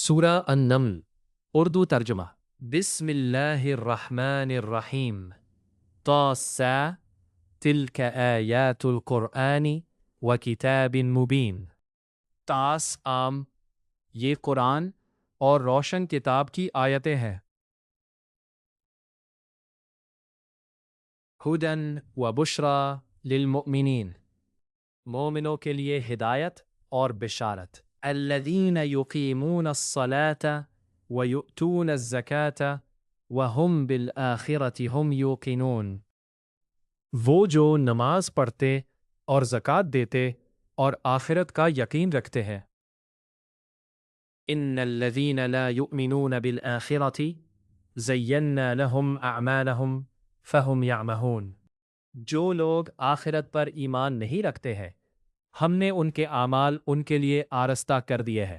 سورہ النمل اردو ترجمہ بسم اللہ الرحمن الرحیم طاسا تلک آیات القرآن وکتاب مبین طاس عام یہ قرآن اور روشن کتاب کی آیتیں ہیں ہدن و بشرا للمؤمنین مومنوں کے لیے ہدایت اور بشارت الذین یقیمون الصلاة ویؤتون الزکاة وہم بالآخرة ہم یوقنون وہ جو نماز پڑھتے اور زکوٰۃ دیتے اور آخرت کا یقین رکھتے ہیں ان الذین لا یؤمنون بالآخرة زینا لهم اعمالهم فہم یعمہون جو لوگ آخرت پر ایمان نہیں رکھتے ہیں ہم نے ان کے اعمال ان کے لیے آرستہ کر دیے ہیں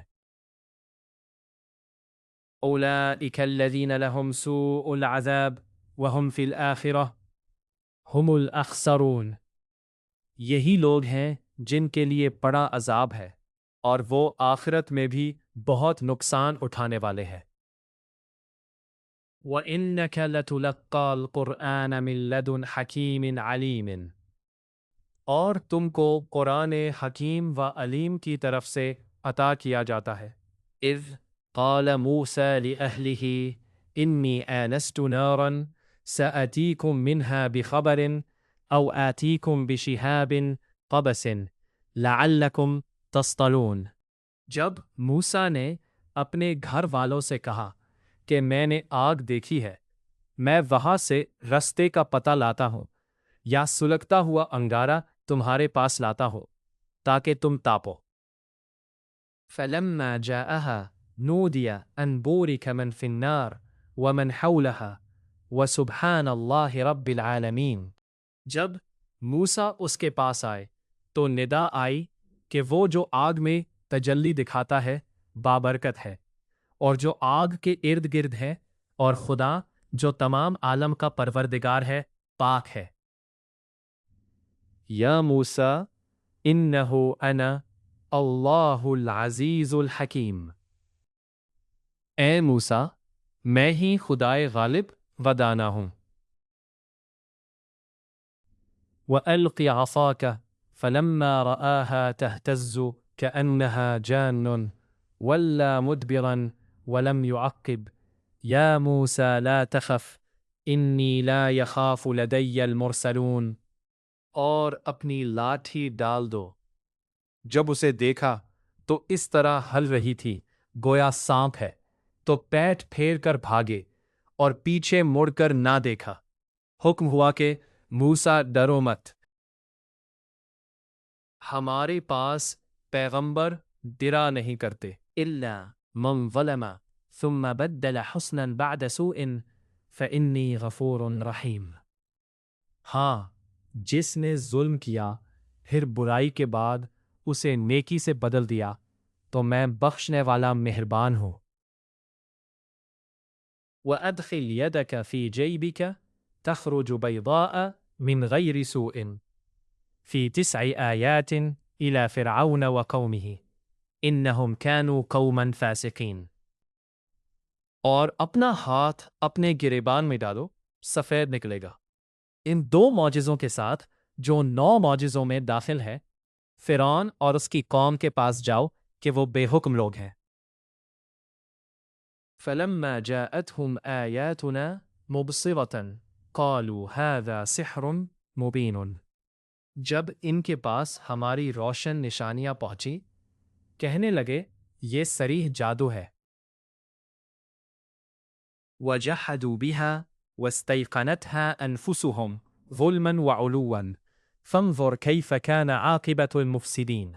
اولئک الذین لهم سوء العذاب وهم فی الآخرة هم الاخسرون یہی لوگ ہیں جن کے لیے بڑا عذاب ہے اور وہ آخرت میں بھی بہت نقصان اٹھانے والے ہیں وَإِنَّكَ لَتُلَقَّى الْقُرْآنَ مِن لَّدُنْ حَكِيمٍ عَلِيمٍ اور تم کو قرآن حکیم و علیم کی طرف سے عطا کیا جاتا ہے اذ قال موسیٰ لِأَهْلِهِ إِنِّي آنَسْتُ نَارًا سَآتِيكُم مِّنْهَا بِخَبَرٍ أَوْ آتِيكُم بِشِهَابٍ قَبَسٍ لَعَلَّكُمْ تَصْطَلُونَ جب موسیٰ نے اپنے گھر والوں سے کہا کہ میں نے آگ دیکھی ہے میں وہاں سے رستے کا پتہ لاتا ہوں یا سلگتا ہوا انگارہ تمہارے پاس لاتا ہو تاکہ تم تاپو فَلَمَّا جَاءَهَا نُودِيَ أَن بُورِكَ مَن فِي النَّارِ وَمَنْ حَوْلَهَا وَسُبْحَانَ اللَّهِ رَبِّ الْعَالَمِينَ جب موسیٰ اس کے پاس آئے تو ندا آئی کہ وہ جو آگ میں تجلی دکھاتا ہے بابرکت ہے اور جو آگ کے ارد گرد ہے اور خدا جو تمام عالم کا پروردگار ہے پاک ہے یا موسیٰ انہ انا اللہ العزیز الحکیم اے موسیٰ میں ہی خدائے غالب و دانا ہوں وَأَلْقِ عَصَاكَ فَلَمَّا رَآهَا تَهْتَزُّ كَأَنَّهَا جَانٌّ وَلَّى مُدْبِرًا وَلَمْ يُعَقِّبْ يَا مُوسَى لَا تَخَفْ إِنِّي لَا يَخَافُ لَدَيَّ الْمُرْسَلُونَ اور اپنی لاٹھی ڈال دو جب اسے دیکھا تو اس طرح ہل رہی تھی گویا سانپ ہے تو پیٹ پھیر کر بھاگے اور پیچھے مڑ کر نہ دیکھا حکم ہوا کہ موسیٰ ڈرو مت ہمارے پاس پیغمبر ڈرا نہیں کرتے الا من ظلم ثم بدل حسنا بعد سوء فإنی غفور رحیم ہاں جس نے ظلم کیا پھر برائی کے بعد اسے نیکی سے بدل دیا تو میں بخشنے والا مہربان ہوں وَأَدْخِلْ يَدَكَ فِي جَيْبِكَ تَخْرُجُ بَيْضَاءَ مِنْ غَيْرِ سُوءٍ فِي 9 آيَاتٍ إِلَى فِرْعَوْنَ وَقَوْمِهِ إِنَّهُمْ كَانُوا قَوْمًا فَاسِقِينَ اور اپنا ہاتھ اپنے گریبان میں ڈالو سفید نکلے گا ان 2 معجزوں کے ساتھ جو 9 معجزوں میں داخل ہے فرعون اور اس کی قوم کے پاس جاؤ کہ وہ بے حکم لوگ ہیں فَلَمَّا جَاءَتْهُمْ آيَاتُنَا مُبْصِرَةً قَالُوا هَذَا سِحْرٌ مُبِينٌ جب ان کے پاس ہماری روشن نشانیاں پہنچی کہنے لگے یہ صریح جادو ہے وَجَحَدُوا بِهَا وَاسْتَيْقَنَتْهَا أَنفُسُهُمْ ظُلْمًا وَعُلُوًّا فَانظُرْ كَيْفَ كَانَ عَاقِبَةُ الْمُفْسِدِينَ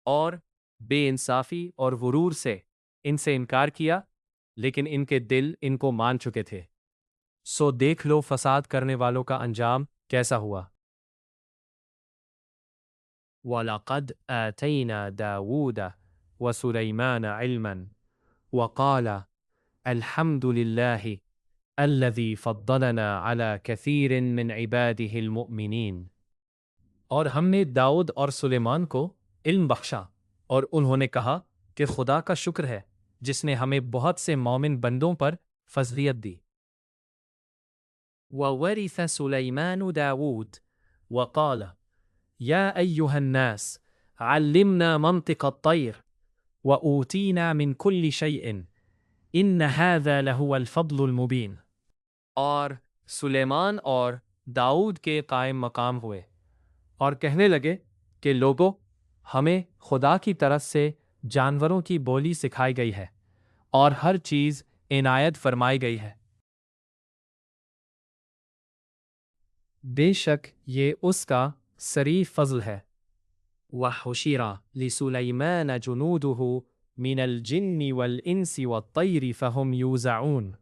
اور بے انصافی اور غرور سے ان سے انکار کیا لیکن ان کے دل ان کو مان چکے تھے سو دیکھ لو فساد کرنے والوں کا انجام کیسا ہوا وَلَقَدْ آتَيْنَا دَاوُودَ وَسُلَيْمَانَ عِلْمًا وَقَالَ الحمد للہ الذی فضلنا علی کثیر من عباده المؤمنین اور ہم نے داؤد اور سلیمان کو علم بخشا اور انہوں نے کہا کہ خدا کا شکر ہے جس نے ہمیں بہت سے مومن بندوں پر فضلیت دی۔ وَوَرِثَ سُلَيْمَانُ دَاوُودَ وَقَالَ يَا أَيُّهَا النَّاسُ عَلِّمْنَا مَنطِقَ الطَّيْرِ وَأُوتِينَا مِنْ كُلِّ شَيْءٍ إِنَّ هَذَا لَهُوَ الْفَضْلُ الْمُبِينُ۔ اور سلیمان اور داؤد کے قائم مقام ہوئے اور کہنے لگے کہ لوگو، ہمیں خدا کی طرف سے جانوروں کی بولی سکھائی گئی ہے اور ہر چیز عنایت فرمائی گئی ہے۔ بے شک یہ اس کا صریح فضل ہے۔ وَحُشِرَ لِسُلَيْمَانَ جُنُودُهُ مِنَ الْجِنِّ وَالْإِنسِ وَالطَّيْرِ فَهُمْ يُوزَعُونَ۔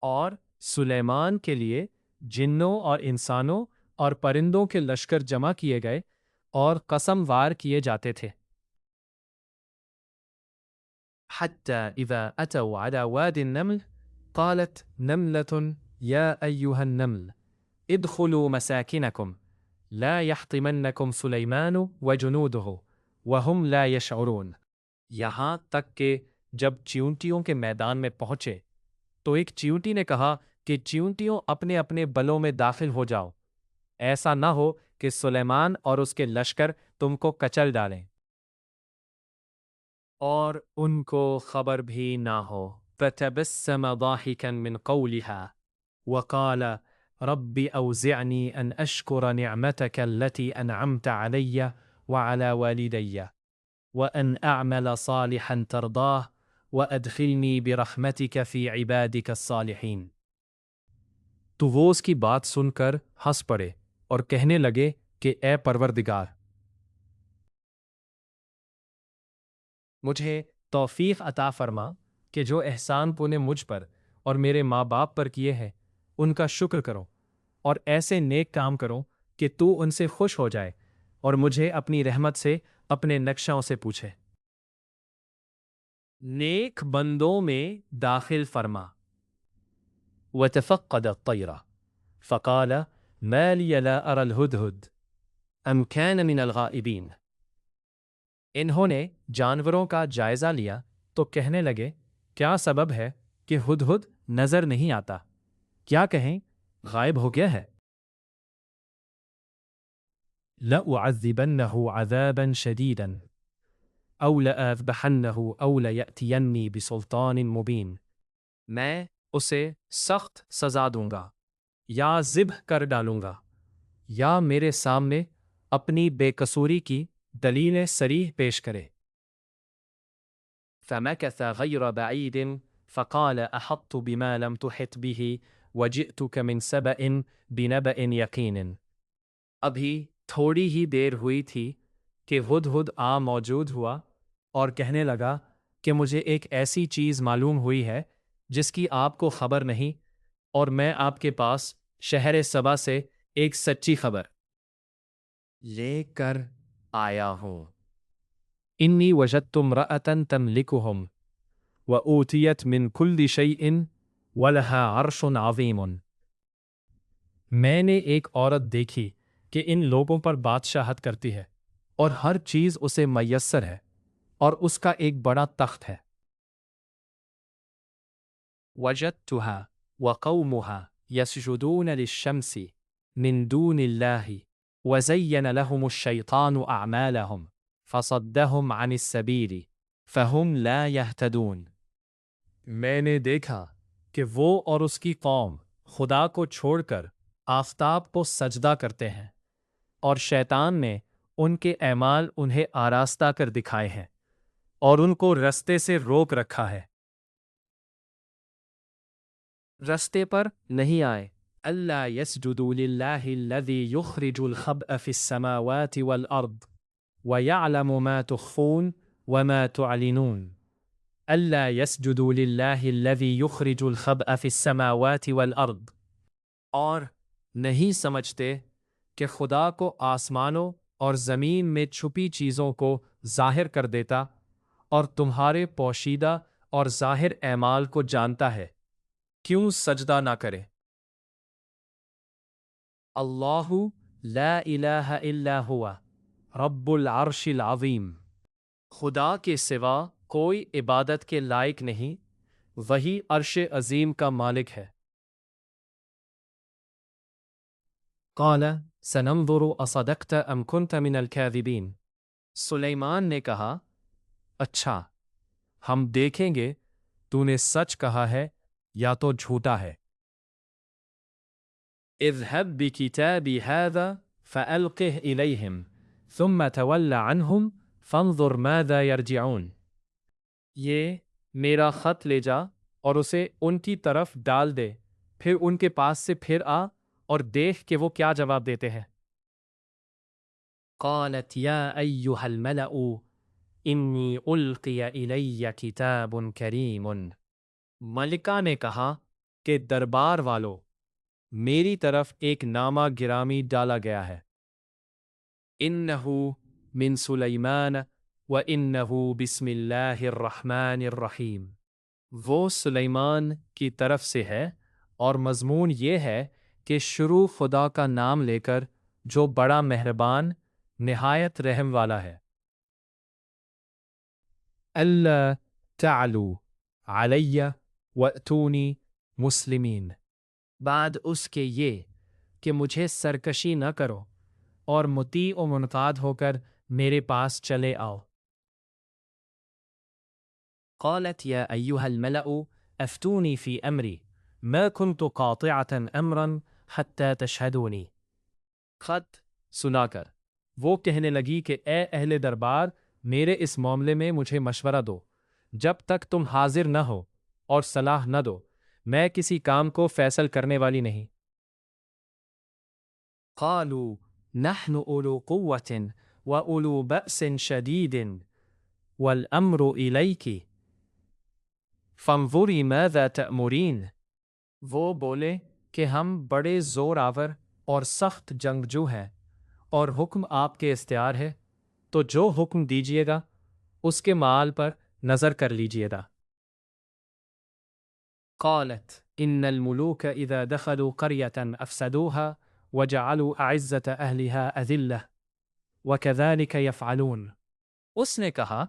اور سلیمان کے لیے جنوں اور انسانوں اور پرندوں کے لشکر جمع کیے گئے اور قسم وار کیے جاتے تھے۔ حَتَّى إِذَا أَتَوْا عَلَى وَادِ النَّمْلِ قَالَتْ نَمْلَةٌ يَا أَيُّهَا النَّمْلُ ادْخُلُوا مَسَاكِنَكُمْ لَا يَحْطِمَنَّكُمْ سُلَيْمَانُ وَجُنُودُهُ وَهُمْ لَا يَشْعُرُونَ۔ یہاں تک کہ جب چیونٹیوں کے میدان میں پہنچے تو ایک چیونٹی نے کہا کہ چیونٹیوں اپنے اپنے بلوں میں داخل ہو جاؤ، ایسا نہ ہو کہ سلیمان اور اس کے لشکر تم کو کچل ڈالیں۔ اور ان کو خبر بھی نہ ہو۔ فَتَبَسَّمَ ضَاحِكًا مِّن قَوْلِهَا وَقَالَ رَبِّ أَوْزِعْنِي أَنْ أَشْكُرَ نِعْمَتَكَ الَّتِي أَنْعَمْتَ عَلَيَّ وَعَلَى وَالِدَيَّ وَأَنْ أَعْمَلَ صَالِحًا تَرْضَاهُ وَأَدْخِلْنِي بِرَحْمَتِكَ فِي عِبَادِكَ الصَّالِحِينَ۔ تو وہ اس کی بات سن کر ہنس پڑے اور کہنے لگے کہ اے پروردگار، مجھے توفیق عطا فرما کہ جو احسان تو نے مجھ پر اور میرے ماں باپ پر کیے ہیں ان کا شکر کرو، اور ایسے نیک کام کرو کہ تو ان سے خوش ہو جائے اور مجھے اپنی رحمت سے اپنے نقشوں سے پوچھے۔ نیک بندوں میں داخل فرما۔ وَتَفَقَّدَ الطَّيْرَ فَقَالَ مَا لِيَ لَا أَرَى الْهُدْهُدَ أَمْ كَانَ مِنَ الْغَائِبِينَ۔ انہوں نے جانوروں کا جائزہ لیا تو کہنے لگے، کیا سبب ہے کہ ہدہد نظر نہیں آتا؟ کیا کہیں غائب ہو گیا ہے؟ لَأُعَذِّبَنَّهُ عَذَابًا شَدِيدًا أَوْ لَأَذْبَحَنَّهُ أَوْ لَيَأْتِيَنِّي بِسُلْطَانٍ مُبِينٍ۔ میں اسے سخت سزا دوں گا یا ذبح کر ڈالوں گا یا میرے سامنے اپنی بے قصوری کی دلیل صریح پیش کرے۔ فَمَكَثَ غَيْرَ بَعِيدٍ فَقَالَ أَحَطْتُ بِمَا لَمْ تُحِطْ بِهِ وَجِئْتُكَ مِنْ سَبَإٍ بِنَبَإٍ يَقِينٍ۔ ابھی تھوڑی ہی دیر ہوئی تھی کہ ہدہد موجود ہوا اور کہنے لگا کہ مجھے ایک ایسی چیز معلوم ہوئی ہے جس کی آپ کو خبر نہیں، اور میں آپ کے پاس شہر سبا سے ایک سچی خبر لے کر آیا ہوں۔ انی وجدت امرأة تملکہم وأوتیت من کل شیء ولها عرش عظیم۔ میں نے ایک عورت دیکھی کہ ان لوگوں پر بادشاہت کرتی ہے اور ہر چیز اسے میسر ہے اور اس کا ایک بڑا تخت ہے۔ وجدتها وقومها يسجدون للشمس من دون الله وزين لهم الشيطان أعمالهم فصدهم عن السبيل فهم لا يهتدون۔ میں نے دیکھا کہ وہ اور اس کی قوم خدا کو چھوڑ کر آفتاب کو سجدہ کرتے ہیں، اور شیطان نے ان کے اعمال انہیں آراستہ کر دکھائے ہیں اور ان کو رستے سے روک رکھا ہے، رستے پر نہیں آئے۔ أَلَّا يَسْجُدُوا لِلَّهِ الَّذِي يُخْرِجُ الْخَبْءَ فِي السَّمَاوَاتِ وَالْأَرْضِ وَيَعْلَمُ مَا تُخْفُونَ وَمَا تُعْلِنُونَ۔ أَلَّا يَسْجُدُوا لِلَّهِ الَّذِي يُخْرِجُ الْخَبْءَ فِي السَّمَاوَاتِ وَالْأَرْضِ۔ اور نہیں سمجھتے کہ خدا کو آسمانوں اور زمین میں چھپی چیزوں کو ظاہر کر دیتا اور تمہارے پوشیدہ اور ظاہر اعمال کو جانتا ہے، کیوں سجدہ نہ کرے؟ اللہ لا الہ الا ہوا رب العرش العظیم۔ خدا کے سوا کوئی عبادت کے لائق نہیں، وہی عرش عظیم کا مالک ہے۔ قال سننظر اصدقت ام كنت من الكاذبین۔ سلیمان نے کہا، اچھا، ہم دیکھیں گے تو نے سچ کہا ہے یا تو جھوٹا ہے۔ اذهب بكتابي هذا فألقه إليهم ثم تول عنهم فانظر ماذا يرجعون۔ یہ میرا خط لے جا اور اسے ان کی طرف ڈال دے، پھر ان کے پاس سے پھر آ اور دیکھ کہ وہ کیا جواب دیتے ہیں۔ قالت یا ایھا الملأ انی القی الی کتاب کریم۔ ملکہ نے کہا کہ دربار والو، میری طرف ایک نامہ گرامی ڈالا گیا ہے۔ انہ من سلیمان وانہ بسم اللہ الرحمن الرحیم۔ وہ سلیمان کی طرف سے ہے اور مضمون یہ ہے کہ شروع خدا کا نام لے کر جو بڑا مہربان نہایت رحم والا ہے۔ اللہ تعلوا علی واتونی مسلمین۔ بعد اس کے یہ کہ مجھے سرکشی نہ کرو اور مطیع و منقاد ہو کر میرے پاس چلے آؤ۔ قالت یا ایھا الملأ افتونی فی امری ما كنت قاطعة امرا حتى تشہدونی۔ خط سنا کر وہ کہنے لگی کہ اے اہل دربار، میرے اس معاملے میں مجھے مشورہ دو، جب تک تم حاضر نہ ہو اور صلاح نہ دو میں کسی کام کو فیصل کرنے والی نہیں۔ قالوا نحن اولو قوة واولو بأس شدید والامر الیک فانظری ماذا تأمرین۔ وہ بولے کہ ہم بڑے زور آور اور سخت جنگجو ہیں اور حکم آپ کے اختیار ہے، تو جو حکم دیجیے گا اس کے مال پر نظر کر لیجیے گا۔ قالت ان الملوک اذا دخلوا قریة افسدوها وجعلوا اعزة اہلها اذلة وكذلك يفعلون۔ اس نے کہا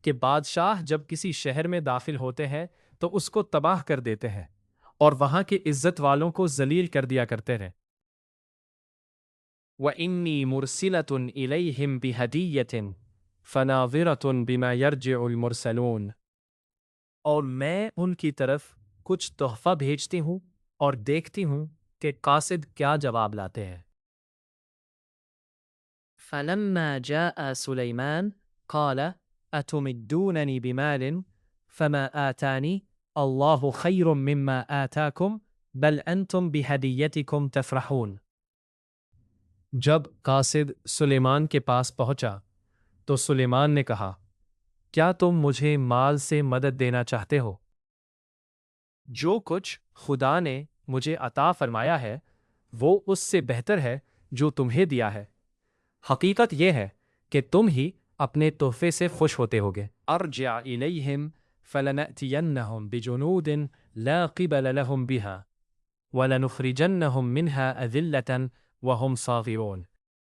کہ بادشاہ جب کسی شہر میں داخل ہوتے ہیں تو اس کو تباہ کر دیتے ہیں اور وہاں کے عزت والوں کو ذلیل کر دیا کرتے ہیں۔ وَإِنِّي مُرْسِلَةٌ إِلَيْهِمْ بِهَدِيَّةٍ فَنَاظِرَةٌ بِمَا يَرْجِعُ الْمُرْسَلُونَ۔ اور میں ان کی طرف کچھ تحفہ بھیجتی ہوں اور دیکھتی ہوں کہ قاصد کیا جواب لاتے ہیں۔ فَلَمَّا جَاءَ سُلَيْمَانُ قَالَ أَتُمِدُّونَنِي بِمَالٍ فَمَا آتَانِي اللَّهُ خَيْرٌ مِّمَّا آتَاكُمْ بَلْ أَنْتُمْ بِهَدِيَّتِكُمْ تَفْرَحُونَ۔ جب قاصد سلیمان کے پاس پہنچا تو سلیمان نے کہا، کیا تم مجھے مال سے مدد دینا چاہتے ہو؟ جو کچھ خدا نے مجھے عطا فرمایا ہے وہ اس سے بہتر ہے جو تمہیں دیا ہے۔ حقیقت یہ ہے کہ تم ہی اپنے تحفے سے خوش ہوتے ہوگے۔ ارجع الیہم فلنأتینہم بجنود لا قبل لہم بها وَلَنُخْرِجَنَّهُمْ مِنْهَا أَذِلَّةً وَهُمْ صَاغِرُونَ۔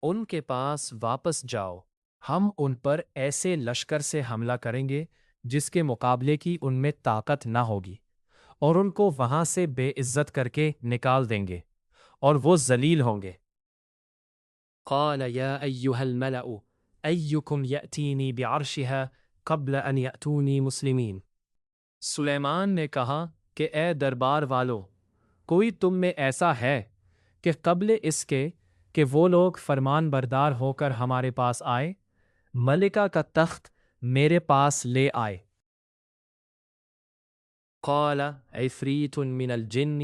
ان کے پاس واپس جاؤ، ہم ان پر ایسے لشکر سے حملہ کریں گے جس کے مقابلے کی ان میں طاقت نہ ہوگی، اور ان کو وہاں سے بے عزت کر کے نکال دیں گے اور وہ ذلیل ہوں گے۔ قال یا ایھا الملأ ایکم یأتینی بعرشها قبل ان یأتونی مسلمین۔ سلیمان نے کہا کہ اے دربار والو، کوئی تم میں ایسا ہے کہ قبل اس کے کہ وہ لوگ فرمان بردار ہو کر ہمارے پاس آئے، ملکہ کا تخت میرے پاس لے آئے۔ قال عفریت من الجن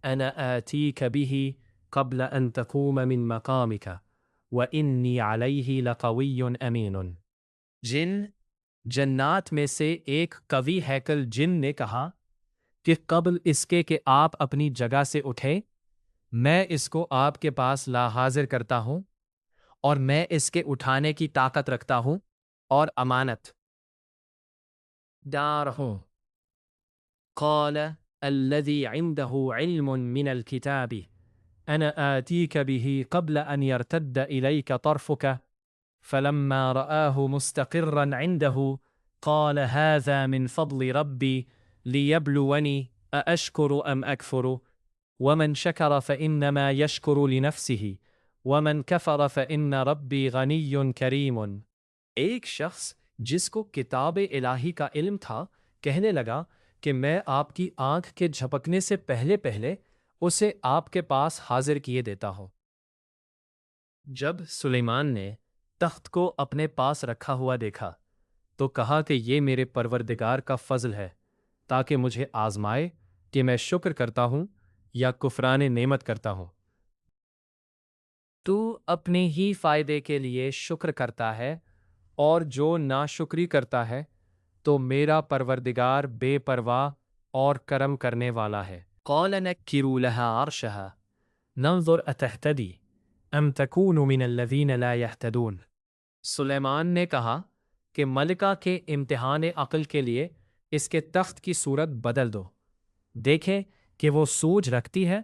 انا آتیک به قبل ان تقوم من مقامک وانی علیہ لقوی امین۔ جنات میں سے ایک قوی ہیکل جن نے کہا کہ قبل اس کے کہ آپ اپنی جگہ سے اٹھے میں اس کو آپ کے پاس لا حاضر کرتا ہوں، اور میں اس کے اٹھانے کی طاقت رکھتا ہوں اور امانت دار ہوں۔ قال الذي عنده علم من الكتاب انا آتيك به قبل ان يرتد اليك طرفك فلما رآه مستقرا عنده قال هذا من فضل ربي ليبلوني أأشكر أم أكفر ومن شكر فإنما يشكر لنفسه ومن كفر فإن ربي غني كريم۔ ایک شخص جس کو کتاب الہی کا علم تھا کہنے لگا کہ میں آپ کی آنکھ کے جھپکنے سے پہلے پہلے اسے آپ کے پاس حاضر کیے دیتا ہوں۔ جب سلیمان نے تخت کو اپنے پاس رکھا ہوا دیکھا تو کہا کہ یہ میرے پروردگار کا فضل ہے تاکہ مجھے آزمائے کہ میں شکر کرتا ہوں یا کفران نعمت کرتا ہوں۔ تو اپنے ہی فائدے کے لیے شکر کرتا ہے اور جو ناشکری کرتا ہے تو میرا پروردگار بے پرواہ اور کرم کرنے والا ہے۔ قال نكروا لها عرشها ننظر أتهتدي أم تكون من الذين لا يهتدون۔ سلیمان نے کہا کہ ملکہ کے امتحان عقل کے لیے اس کے تخت کی صورت بدل دو، دیکھیں کہ وہ سوجھ رکھتی ہے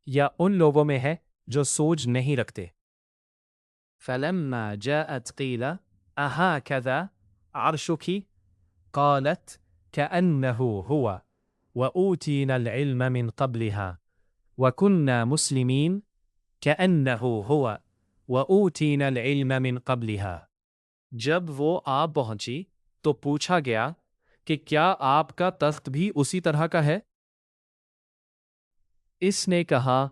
یا ان لوگوں میں ہے جو سوجھ نہیں رکھتے۔ فلما جاءت قيل أهكذا عرشك قالت كأنه هو وأوتينا العلم من قبلها وكنا مسلمين كأنه هو وأوتينا العلم من قبلها۔ جب وہ آ پہنچی تو پوچھا گیا کہ کیا آپ کا تخت بھی اسی طرح کا ہے؟ اس نے کہا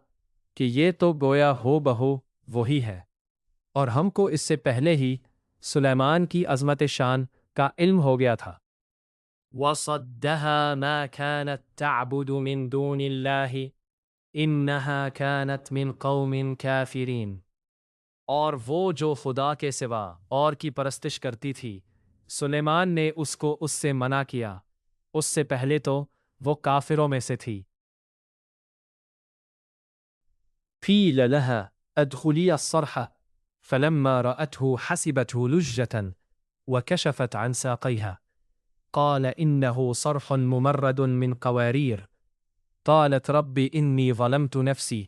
کہ یہ تو گویا ہو بہو وہی ہے، اور ہم کو اس سے پہلے ہی سلیمان کی عظمت شان کا علم ہو گیا تھا۔ وَصَدَّهَا مَا كَانَتْ تَعْبُدُ مِن دُونِ اللَّهِ إِنَّهَا كَانَتْ مِن قَوْمٍ كَافِرِينَ۔ اور وہ جو خدا کے سوا اور کی پرستش کرتی تھی سلیمان نے اس کو اس سے منع کیا، اس سے پہلے تو وہ کافروں میں سے تھی۔ قِيلَ لَهَا ادْخُلِي الصَّرْحَ فَلَمَّا رَأَتْهُ حَسِبَتْهُ لُجَّةً وَكَشَفَتْ عَنْ سَاقَيْهَا قال إنه صرح ممرد من قوارير قالت رب إني ظلمت نفسي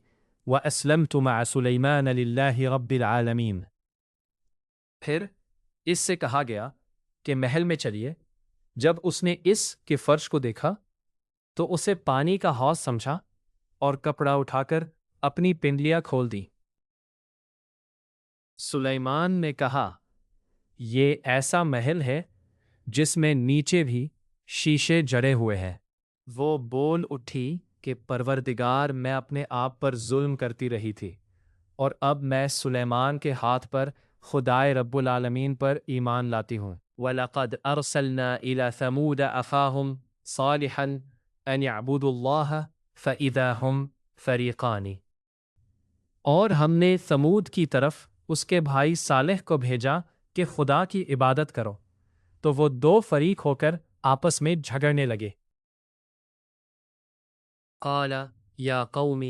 وأسلمت مع سليمان لله رب العالمين۔ پھر اس سے کہا گیا کہ محل میں چلیے۔ جب اس نے اس کے فرش کو دیکھا تو اسے پانی کا حوض سمجھا اور کپڑا اٹھا کر اپنی پنڈلیاں کھول دی۔ سلیمان نے کہا یہ ایسا محل ہے جس میں نیچے بھی شیشے جڑے ہوئے ہیں۔ وہ بول اٹھی کہ پروردگار میں اپنے آپ پر ظلم کرتی رہی تھی اور اب میں سلیمان کے ہاتھ پر خدائے رب العالمین پر ایمان لاتی ہوں۔ وَلَقَدْ أَرْسَلْنَا إِلَى ثَمُودَ أَخَاهُمْ صَالِحًا أَنِ اعْبُدُوا اللَّهَ فَإِذَا هُمْ فَرِيقَانِ۔ اور ہم نے ثمود کی طرف اس کے بھائی صالح کو بھیجا کہ خدا کی عبادت کرو، تو وہ دو فریق ہو کر آپس میں جھگڑنے لگے۔ قال یا قوم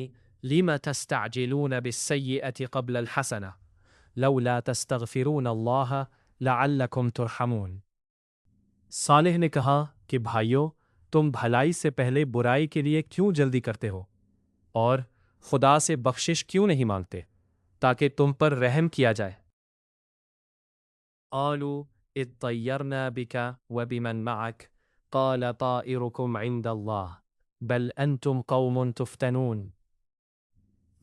لم تستعجلون بالسیئة قبل الحسنة لولا تستغفرون اللہ لعلکم ترحمون۔ صالح نے کہا کہ بھائیو تم بھلائی سے پہلے برائی کے لیے کیوں جلدی کرتے ہو اور خدا سے بخشش کیوں نہیں مانگتے تاکہ تم پر رحم کیا جائے۔ قالوا اذ طیرنا بک وبمن معک قال طائرکم عند اللہ بل انتم قوم تفتنون۔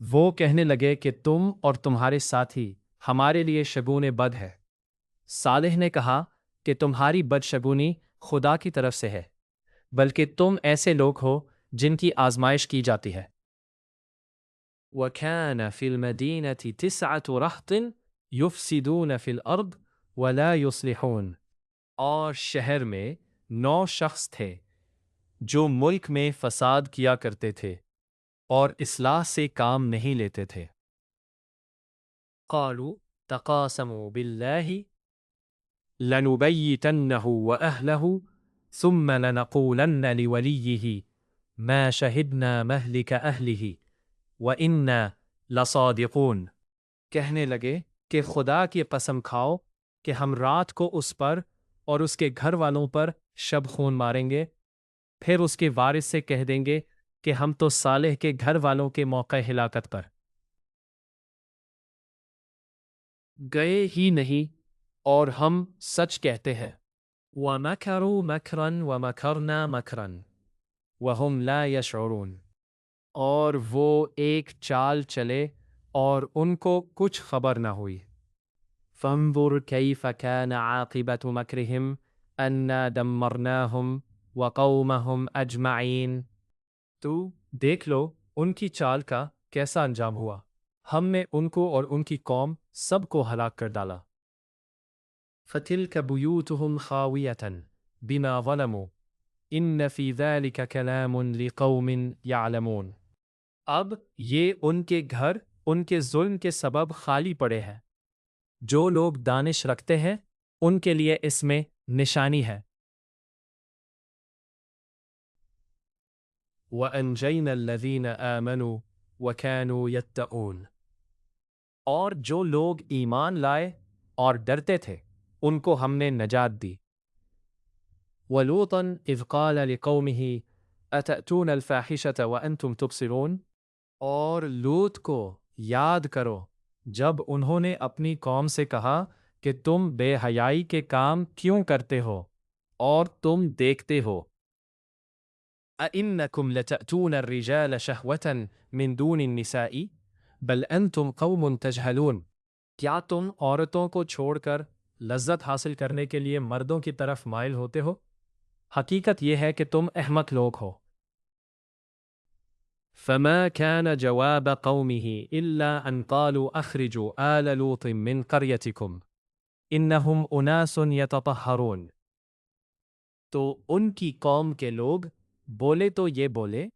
وہ کہنے لگے کہ تم اور تمہارے ساتھی ہمارے لیے شگون بد ہے۔ صالح نے کہا کہ تمہاری بدشگونی خدا کی طرف سے ہے، بلکہ تم ایسے لوگ ہو جن کی آزمائش کی جاتی ہے۔ وَكَانَ فِي الْمَدِينَةِ 9 رَهْطٍ يُفْسِدُونَ فِي الْأَرْضِ وَلَا يُصْلِحُونَ۔ اور شہر میں 9 شخص تھے جو ملک میں فساد کیا کرتے تھے اور اصلاح سے کام نہیں لیتے تھے۔ قالوا تقاسموا بالله لنبيتنه وأهله ثم لنقولن لوليه ما شهدنا مهلك أهله وإنا لصادقون۔ کہنے لگے کہ خدا کی قسم کھاؤ کہ ہم رات کو اس پر اور اس کے گھر والوں پر شب خون ماریں گے، پھر اس کے وارث سے کہہ دیں گے کہ ہم تو صالح کے گھر والوں کے موقع ہلاکت پر گئے ہی نہیں اور ہم سچ کہتے ہیں۔ وَمَكَرُوا مَكْرًا وَمَكَرْنَا مَكْرًا وَهُمْ لَا يَشْعُرُونَ۔ اور وہ ایک چال چلے اور ان کو کچھ خبر نہ ہوئی۔ فانظر كيف كان عاقبة مكرهم أنا دمرناهم وقومهم أجمعين۔ تو دیکھ لو ان کی چال کا کیسا انجام ہوا، ہم نے ان کو اور ان کی قوم سب کو ہلاک کر ڈالا۔ فَتِلْكَ بُيُوتُهُمْ خَاوِيَةً بِمَا ظَلَمُوا إِنَّ فِي ذَلِكَ كَلَامٌ لِقَوْمٍ يَعْلَمُونَ۔ اب یہ ان کے گھر ان کے ظلم کے سبب خالی پڑے ہیں، جو لوگ دانش رکھتے ہیں ان کے لیے اس میں نشانی ہے۔ وَأَنْجَيْنَا الَّذِينَ آمَنُوا وَكَانُوا يَتَّقُونَ۔ اور جو لوگ ایمان لائے اور ڈرتے تھے ان کو ہم نے نجات دی۔ وَلُوطًا إِذْ قَالَ لِقَوْمِهِ أَتَأْتُونَ الْفَاحِشَةَ وَأَنْتُمْ تُبْصِرُونَ۔ اور لوط کو یاد کرو جب انہوں نے اپنی قوم سے کہا کہ تم بے حیائی کے کام کیوں کرتے ہو اور تم دیکھتے ہو۔ أَإِنَّكُمْ لَتَأْتُونَ الرِّجَالَ شَهْوَةً مِّن دُونِ النِّسَاءِ بَلْ أَنْتُمْ قَوْمٌ تَجْهَلُونَ۔ کیا تم عورتوں کو چھوڑ کر لذت حاصل کرنے کے لیے مردوں کی طرف مائل ہوتے ہو؟ حقیقت یہ ہے کہ تم احمق لوگ ہو۔ فَمَا كَانَ جَوَابَ قَوْمِهِ إِلَّا أَنْ قَالُوا أَخْرِجُوا آلَ لُوطٍ مِّن قَرْيَتِكُمْ إِنَّهُمْ أُنَاسٌ يَتَطَهَّرُونَ۔ تو ان کی قوم کے لوگ بولے تو یہ بولے،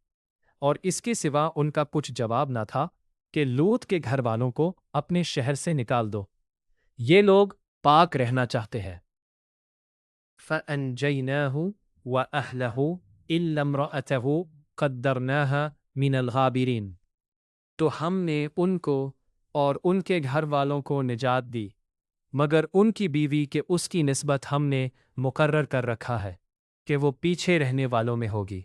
اور اس کے سوا ان کا کچھ جواب نہ تھا کہ لوط کے گھر والوں کو اپنے شہر سے نکال دو، یہ لوگ پاک رہنا چاہتے ہیں۔ فَأَنْجَيْنَاهُ وَأَهْلَهُ إِلَّا امْرَأَتَهُ قَدَّرْنَاهَا مِنَ الْغَابِرِينَ۔ تو ہم نے ان کو اور ان کے گھر والوں کو نجات دی، مگر ان کی بیوی کے اس کی نسبت ہم نے مقرر کر رکھا ہے کہ وہ پیچھے رہنے والوں میں ہوگی۔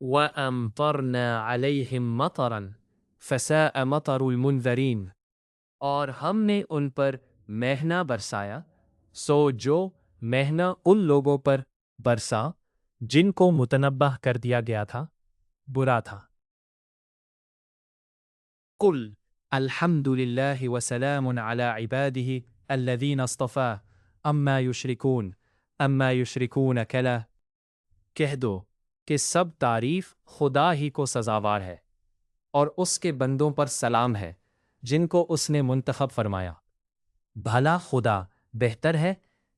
وَأَمْطَرْنَا عَلَيْهِمْ مَطَرًا فَسَاءَ مَطَرُ الْمُنذَرِينَ۔ اور ہم نے ان پر مہنا برسایا، سو جو مہنا ان لوگوں پر برسا جن کو متنبہ کر دیا گیا تھا برا تھا۔ قُلْ الْحَمْدُ لِلَّهِ وَسَلَامٌ عَلَى عِبَادِهِ الَّذِينَ اصْطَفَىٰ أَمَّا يُشْرِكُونَ كَلَا۔ کہہ دو کہ سب تعریف خدا ہی کو سزاوار ہے، اور اس کے بندوں پر سلام ہے جن کو اس نے منتخب فرمایا۔ بھلا خدا بہتر ہے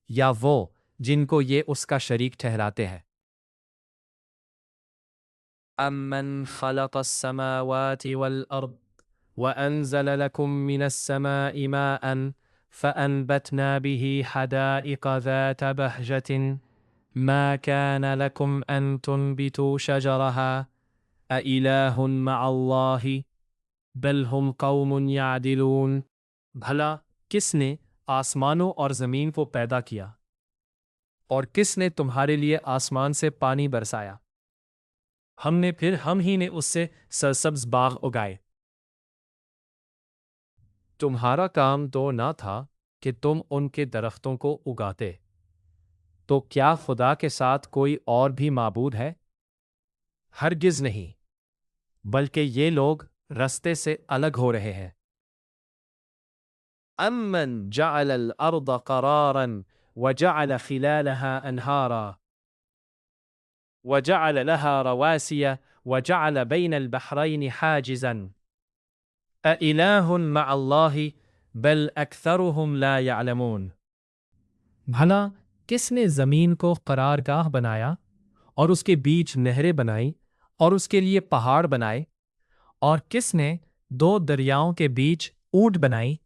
یا وہ جن کو یہ اس کا شریک ٹھہراتے ہیں؟ أَمَّنْ خَلَقَ السَّمَاوَاتِ وَالْأَرْضَ وَأَنزَلَ لَكُم مِّنَ السَّمَاءِ مَاءً فَأَنبَتْنَا بِهِ حَدَائِقَ ذَاتَ بَهْجَةٍ مَا كَانَ لَكُمْ أَن تُنبِتُوا شَجَرَهَا أَإِلَٰهٌ مَّعَ اللَّهِ بَلْ هُمْ قَوْمٌ يَعْدِلُونَ۔ بھلا کس نے آسمانوں اور زمین کو پیدا کیا، اور کس نے تمہارے لیے آسمان سے پانی برسایا؟ ہم ہی نے اس سے سرسبز باغ اگائے۔ تمہارا کام تو نہ تھا کہ تم ان کے درختوں کو اگاتے، تو کیا خدا کے ساتھ کوئی اور بھی معبود ہے؟ ہرگز نہیں، بلکہ یہ لوگ رستے سے الگ ہو رہے ہیں۔ أَمَّنْ جَعَلَ الْأَرْضَ قَرَارًا وَجَعَلَ خِلَالَهَا أَنْهَارًا وَجَعَلَ لَهَا رَوَاسِيَ وَجَعَلَ بَيْنَ الْبَحْرَيْنِ حَاجِزًا أَإِلَٰهٌ مَّعَ اللَّهِ بَلْ أَكْثَرُهُمْ لَا يَعْلَمُونَ۔ بھلا کس نے زمین کو قرارگاہ بنایا اور اس کے بیچ نہریں بنائی اور اس کے لیے پہاڑ بنائے، اور کس نے دو دریاؤں کے بیچ اونٹ بنائی؟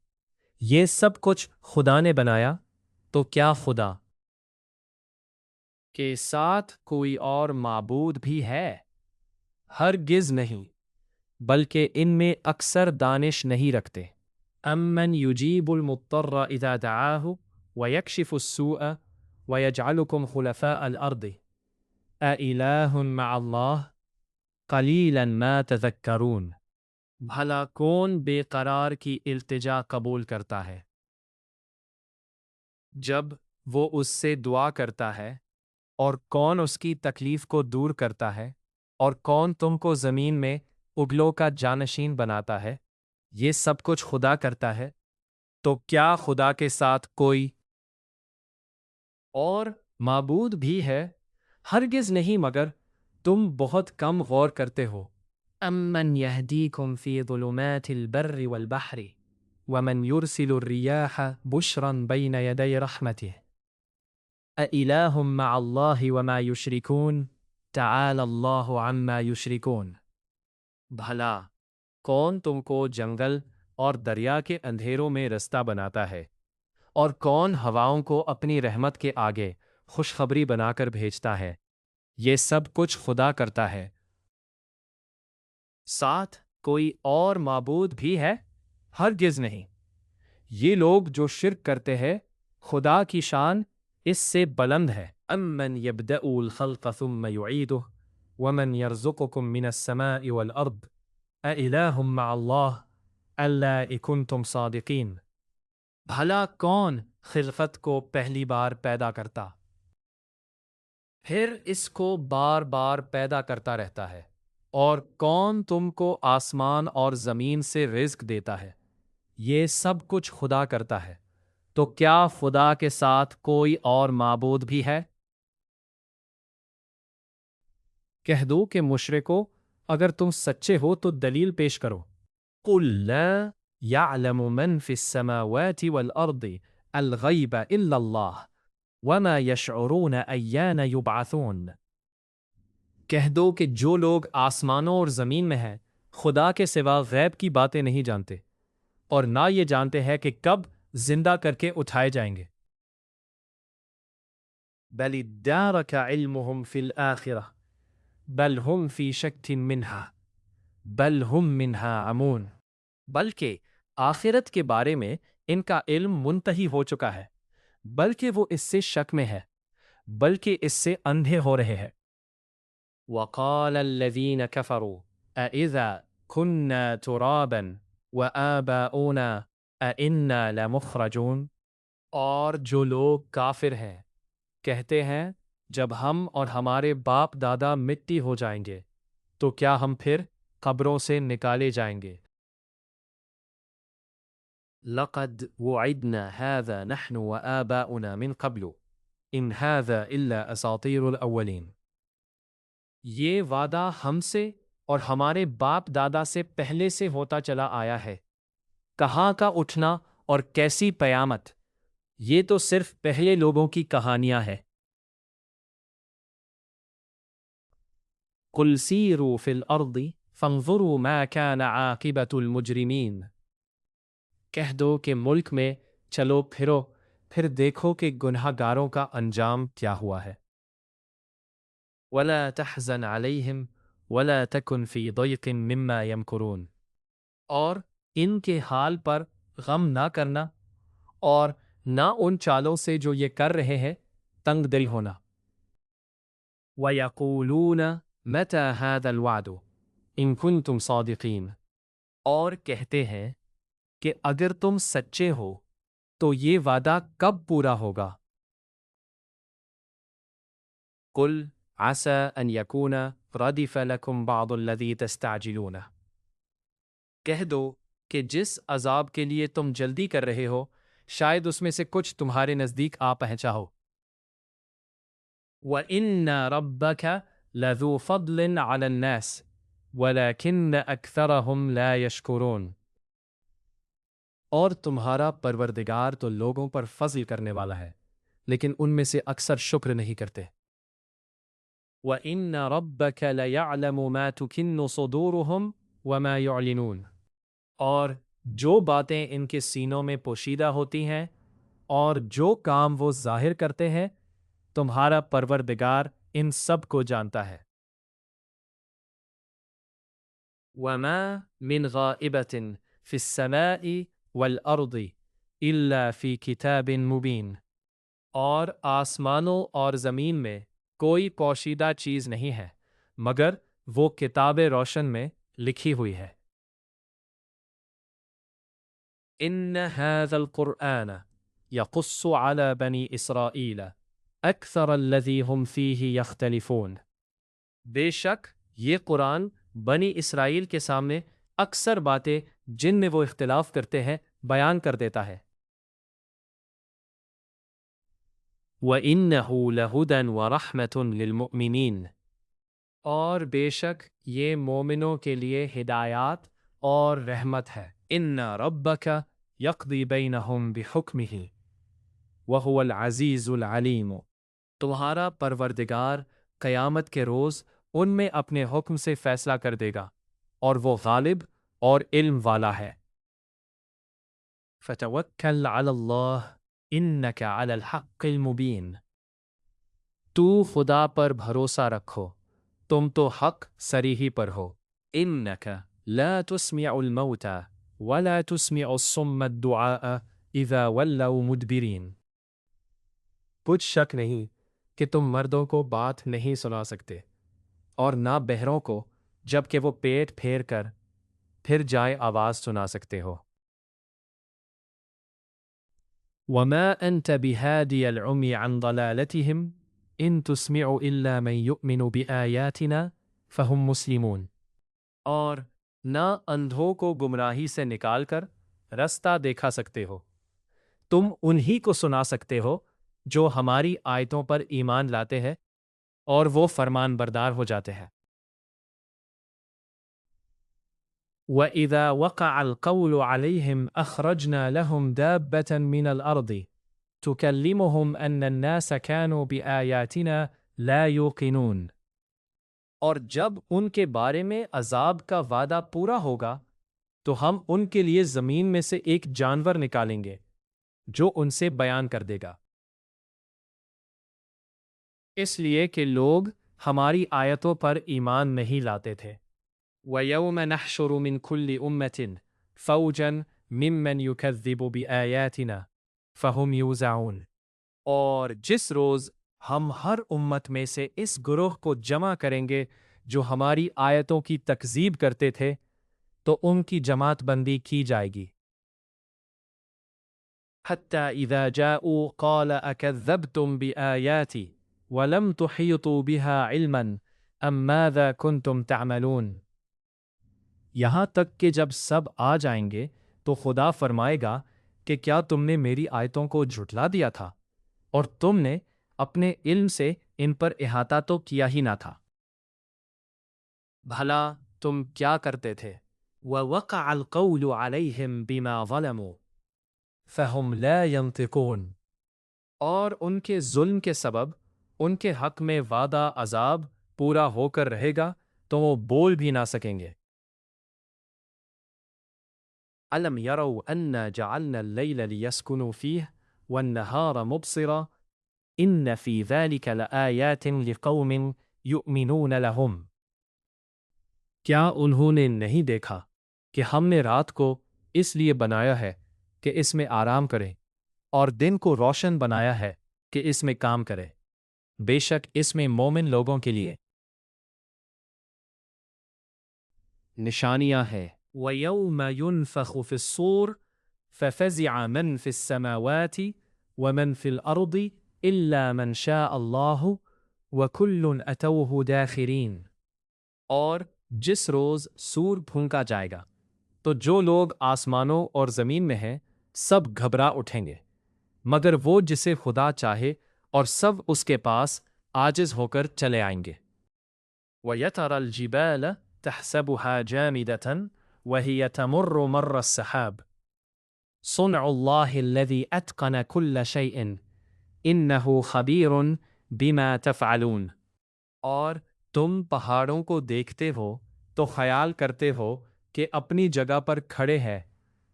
یہ سب کچھ خدا نے بنایا، تو کیا خدا کے ساتھ کوئی اور معبود بھی ہے؟ ہرگز نہیں، بلکہ ان میں اکثر دانش نہیں رکھتے۔ أَمَّنْ يُجِيبُ الْمُضْطَرَّ إِذَا دَعَاهُ وَيَكْشِفُ السُّوءَ وَيَجْعَلُكُمْ خُلَفَاءَ الْأَرْضِ أَإِلَٰهٌ مَّعَ اللَّهِ قَلِيلًا مَا تَذَكَّرُونَ۔ بھلا کون بے قرار کی التجا قبول کرتا ہے جب وہ اس سے دعا کرتا ہے، اور کون اس کی تکلیف کو دور کرتا ہے، اور کون تم کو زمین میں اگلوں کا جانشین بناتا ہے؟ یہ سب کچھ خدا کرتا ہے۔ تو کیا خدا کے ساتھ کوئی اور معبود بھی ہے؟ ہرگز نہیں، مگر تم بہت کم غور کرتے ہو۔ امن یہدیکم فی ظلمات البر والبحر ومن یرسل الریاح بشرا بین یدی رحمته اِلٰہ مع اللہ وما یشرکون تعالی اللہ عما یشرکون۔ بھلا کون تم کو جنگل اور دریا کے اندھیروں میں رستہ بناتا ہے، اور کون ہواؤں کو اپنی رحمت کے آگے خوشخبری بنا کر بھیجتا ہے؟ یہ سب کچھ خدا کرتا ہے۔ ساتھ کوئی اور معبود بھی ہے؟ ہرگز نہیں۔ یہ لوگ جو شرک کرتے ہیں، خدا کی شان اس سے بلند ہے۔ امن یبدأ الخلق ثم یعیدہ ومن یرزقکم من السماء والارض اِلٰہ مع اللہ الا کنتم صادقین۔ بھلا کون خلقت کو پہلی بار پیدا کرتا، پھر اس کو بار بار پیدا کرتا رہتا ہے؟ اور کون تم کو آسمان اور زمین سے رزق دیتا ہے؟ یہ سب کچھ خدا کرتا ہے۔ تو کیا خدا کے ساتھ کوئی اور معبود بھی ہے؟ کہہ دو کہ مشرکو، اگر تم سچے ہو تو دلیل پیش کرو۔ قل لا يعلم من في السماوات والأرض الغیب الا اللہ وما يشعرون ایان یبعثون۔ کہہ دو کہ جو لوگ آسمانوں اور زمین میں ہیں، خدا کے سوا غیب کی باتیں نہیں جانتے، اور نہ یہ جانتے ہیں کہ کب زندہ کر کے اٹھائے جائیں گے۔ بل ادارک علمهم فی الآخرہ بل ہم فی شک منہا بل ہم منہا عمون۔ بلکہ آخرت کے بارے میں ان کا علم منتہی ہو چکا ہے، بلکہ وہ اس سے شک میں ہے، بلکہ اس سے اندھے ہو رہے ہیں۔ وقال الذین کفروا اذا كنا ترابا وآباؤنا أئنا لمخرجون۔ اور جو لوگ کافر ہیں کہتے ہیں، جب ہم اور ہمارے باپ دادا مٹی ہو جائیں گے تو کیا ہم پھر قبروں سے نکالے جائیں گے؟ لقد وعدنا هذا نحن وآباؤنا من قبل ان هذا الا اساطیر الاولین۔ یہ وعدہ ہم سے اور ہمارے باپ دادا سے پہلے سے ہوتا چلا آیا ہے۔ کہاں کا اٹھنا اور کیسی قیامت، یہ تو صرف پہلے لوگوں کی کہانیاں ہیں۔ قل سیروا فی الارض فانظروا ما کان عاقبۃ المجرمین۔ کہہ دو کہ ملک میں چلو پھرو، پھر دیکھو کہ گناہ گاروں کا انجام کیا ہوا ہے۔ ولا تحزن علیہم ولا تکن فی ضیق مما یمکرون۔ اور ان کے حال پر غم نہ کرنا، اور نہ ان چالوں سے جو یہ کر رہے ہیں تنگ دل ہونا۔ وَيَقُولُونَ مَتَى هَذَا الْوَعْدُ إِن كُنتُمْ صَادِقِينَ۔ اور کہتے ہیں کہ اگر تم سچے ہو تو یہ وعدہ کب پورا ہوگا؟ قُلْ عَسَىٰ أَن يَكُونَ رَدِفَ لَكُمْ بَعْضُ الَّذِي تَسْتَعْجِلُونَ۔ کہہ دو کہ جس عذاب کے لیے تم جلدی کر رہے ہو، شاید اس میں سے کچھ تمہارے نزدیک آ پہنچا ہو۔ وَإِنَّ رَبَّكَ لَذُو فَضْلٍ عَلَى النَّاسِ وَلَكِنَّ أَكْثَرَهُمْ لَا يَشْكُرُونَ۔ اور تمہارا پروردگار تو لوگوں پر فضل کرنے والا ہے، لیکن ان میں سے اکثر شکر نہیں کرتے۔ وَإِنَّ رَبَّكَ لَيَعْلَمُ مَا تُكِنُّ صُدُورُهُمْ وَمَا يُعْلِنُونَ۔ اور جو باتیں ان کے سینوں میں پوشیدہ ہوتی ہیں اور جو کام وہ ظاہر کرتے ہیں، تمہارا پروردگار ان سب کو جانتا ہے۔ وَمَا مِنْ غَائِبَةٍ فِي السَّمَاءِ وَالْأَرْضِ إِلَّا فِي كِتَابٍ مُبِينٍ۔ اور آسمانوں اور زمین میں کوئی پوشیدہ چیز نہیں ہے مگر وہ کتاب روشن میں لکھی ہوئی ہے۔ إِنَّ هَذَا الْقُرْآنَ يقص على بني إسرائيل أكثر الذي هم فيه يختلفون. بے شک یہ قرآن بنی اسرائیل کے سامنے اکثر باتیں جن میں وہ اختلاف کرتے ہیں بیان کر دیتا ہے. وَإِنَّهُ لَهُدًى وَرَحْمَةٌ لِلْمُؤْمِنِينَ. اور بے شک یہ مومنوں کے لیے ہدایات اور رحمت ہے. إِنَّ رَبَّكَ يَقْضِي بَيْنَهُمْ بِحُكْمِهِ وَهُوَ الْعَزِيزُ الْعَلِيمُ. تمہارا پروردگار قیامت کے روز ان میں اپنے حکم سے فیصلہ کر دے گا اور وہ غالب اور علم والا ہے. فَتَوَكَّلْ عَلَى اللَّهِ إِنَّكَ عَلَى الْحَقِّ الْمُبِينِ. تو خدا پر بھروسہ رکھو، تم تو حق صریحی پر ہو. إِنَّكَ لَا تُسْمِعُ الْمَوْتَى وَلَا تُسْمِعُ الصُّمَّ الدُّعَاءَ إِذَا وَلَّوْا مُدْبِرِينَ. کچھ شک نہیں کہ تم مردوں کو بات نہیں سنا سکتے اور نہ بہروں کو جب کہ وہ پیٹ پھیر کر پھر جائے آواز سنا سکتے ہو. وَمَا أَنْتَ بِهَادِيَ الْعُمْيِ عَنْ ضَلَالَتِهِمْ إِن تُسْمِعُ إِلَّا مَن يُؤْمِنُ بِآيَاتِنَا فَهُمْ مُسْلِمُونَ. اور نہ اندھوں کو گمراہی سے نکال کر رستہ دکھا سکتے ہو، تم انہی کو سنا سکتے ہو جو ہماری آیتوں پر ایمان لاتے ہیں اور وہ فرمان بردار ہو جاتے ہیں. وَإِذَا وَقَعَ الْقَوْلُ عَلَيْهِمْ أَخْرَجْنَا لَهُمْ دَابَّةً مِنَ الْأَرْضِ تُكَلِّمُهُمْ أَنَّ النَّاسَ كَانُوا بِآيَاتِنَا لَا يُوقِنُونَ. اور جب ان کے بارے میں عذاب کا وعدہ پورا ہوگا تو ہم ان کے لیے زمین میں سے ایک جانور نکالیں گے جو ان سے بیان کر دے گا، اس لیے کہ لوگ ہماری آیتوں پر ایمان نہیں لاتے تھے. وَيَوْمَ نَحْشُرُ مِنْ كُلِّ أُمَّةٍ فَوْجًا مِمَّنْ يُكَذِّبُ بِآيَاتِنَا فَهُمْ يُوزَعُونَ. اور جس روز ہم ہر امت میں سے اس گروہ کو جمع کریں گے جو ہماری آیتوں کی تکذیب کرتے تھے تو ان کی جماعت بندی کی جائے گی. حَتَّى إِذَا جَاءُوا قَالَ أَكَذَّبْتُمْ بِآيَاتِي وَلَمْ تُحِيطُوا بِهَا عِلْمًا أَمْ مَاذَا كُنْتُمْ تَعْمَلُونَ. یہاں تک کہ جب سب آ جائیں گے تو خدا فرمائے گا کہ کیا تم نے میری آیتوں کو جھٹلا دیا تھا اور تم نے اپنے علم سے ان پر احاطہ تو کیا ہی نہ تھا. بھلا تم کیا کرتے تھے؟ وَوَقَعَ الْقَوْلُ عَلَيْهِمْ بِمَا ظَلَمُوا فَهُمْ لَا يَنْطِقُونَ. اور ان کے ظلم کے سبب ان کے حق میں وعدہ عذاب پورا ہو کر رہے گا تو وہ بول بھی نہ سکیں گے. أَلَمْ يَرَوْا أَنَّا جَعَلْنَا اللَّيْلَ لِيَسْكُنُوا فِيهِ وَالنَّهَارَ مُبْصِرًا إِنَّ فِي ذَلِكَ لَآيَاتٍ لِقَوْمٍ يُؤْمِنُونَ لَهُمْ. کیا انہوں نے نہیں دیکھا کہ ہم نے رات کو اس لیے بنایا ہے کہ اس میں آرام کریں اور دن کو روشن بنایا ہے کہ اس میں کام کرے؟ بے شک اس میں مومن لوگوں کے لیے نشانیاں ہیں. وَيَوْمَ يُنْفَخُ فِي الصُّورِ فَفَزِعَ مَنْ فِي السَّمَاوَاتِ وَمَنْ فِي الْأَرْضِ إِلَّا مَنْ شَاءَ اللَّهُ وَكُلٌّ أَتَوْهُ دَاخِرِينَ. اور جس روز سور پھونکا جائے گا تو جو لوگ آسمانوں اور زمین میں ہیں سب گھبرا اٹھیں گے مگر وہ جسے خدا چاہے اور سب اس کے پاس عاجز ہو کر چلے آئیں گے. وَيَتَرَى الْجِبَالَ تَحْسَبُهَا جَامِدَةً وَهِيَ تَمُرُّ مَرَّ السَّحَابِ صُنْعُ اللَّهِ الَّذِي أَتْقَنَ كُلَّ شَيْءٍ إِنَّهُ خَبِيرٌ بِمَا تَفْعَلُونَ. اور تم پہاڑوں کو دیکھتے ہو تو خیال کرتے ہو کہ اپنی جگہ پر کھڑے ہیں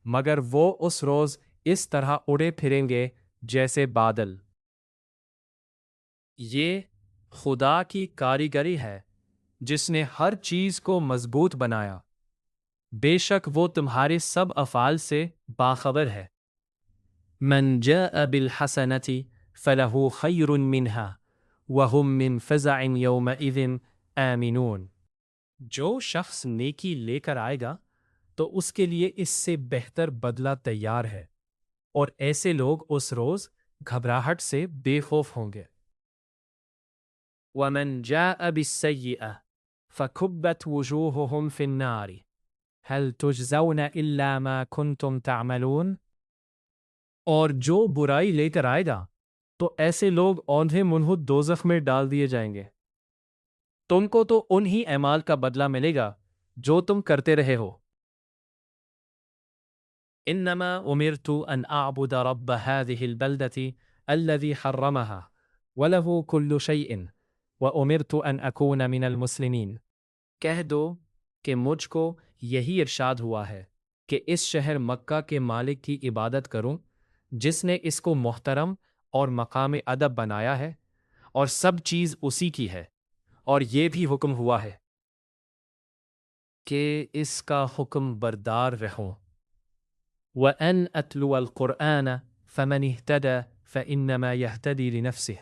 مگر وہ اس روز اس طرح اڑے پھریں گے جیسے بادل. یہ خدا کی کاریگری ہے جس نے ہر چیز کو مضبوط بنایا، بے شک وہ تمہارے سب افعال سے باخبر ہے. من جاء بالحسنة فله خير منها وهم من فزع يومئذ آمنون. جو شخص نیکی لے کر آئے گا تو اس کے لیے اس سے بہتر بدلہ تیار ہے اور ایسے لوگ اس روز گھبراہٹ سے بے خوف ہوں گے۔ وَمَنْ جَاءَ بِالسَّيِّئَةِ فَكُبَّتْ وُجُوهُهُمْ فِي النَّارِ هَلْ تُجْزَوْنَ إِلَّا مَا كُنْتُمْ تَعْمَلُونَ۔ اور جو برائی لے کر آئے گا تو ایسے لوگ اوندھے منہ دوزخ میں ڈال دیے جائیں گے۔ تم کو تو انہی اعمال کا بدلہ ملے گا جو تم کرتے رہے ہو۔ انما امرت ان اعبد رب هذه البلدة الذي حرمها وله كل شيء وامرت ان اكون من المسلمين۔ کہہ دو کہ مجھ کو یہی ارشاد ہوا ہے کہ اس شہر مکہ کے مالک کی عبادت کروں جس نے اس کو محترم اور مقام ادب بنایا ہے، اور سب چیز اسی کی ہے، اور یہ بھی حکم ہوا ہے کہ اس کا حکم بردار رہوں۔ وَأَنْ أَتْلُوَ الْقُرْآنَ فَمَنِ اهْتَدَى فَإِنَّمَا يَهْتَدِي لِنَفْسِهِ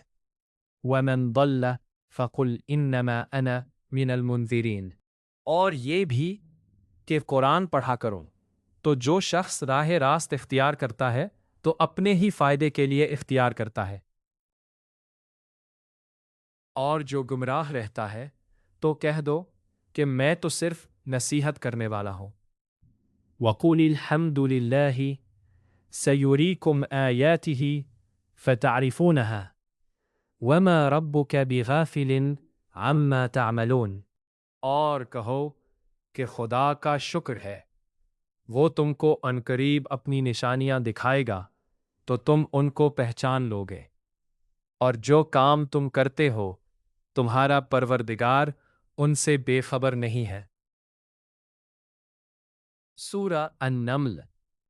وَمَنْ ضَلَّ فَقُلْ إِنَّمَا أَنَا مِنَ الْمُنذِرِينَ۔ اور یہ بھی کہ قرآن پڑھا کرو، تو جو شخص راہ راست اختیار کرتا ہے تو اپنے ہی فائدے کے لیے اختیار کرتا ہے، اور جو گمراہ رہتا ہے تو کہہ دو کہ میں تو صرف نصیحت کرنے والا ہوں۔ وَقُلِ الْحَمْدُ لِلَّهِ سَيُرِيكُمْ آيَاتِهِ فَتَعْرِفُونَهَا وَمَا رَبُّكَ بِغَافِلٍ عَمَّا تَعْمَلُونَ۔ اور کہو کہ خدا کا شکر ہے، وہ تم کو عنقریب اپنی نشانیاں دکھائے گا تو تم ان کو پہچان لوگے، اور جو کام تم کرتے ہو تمہارا پروردگار ان سے بے خبر نہیں ہے۔ سورہ النمل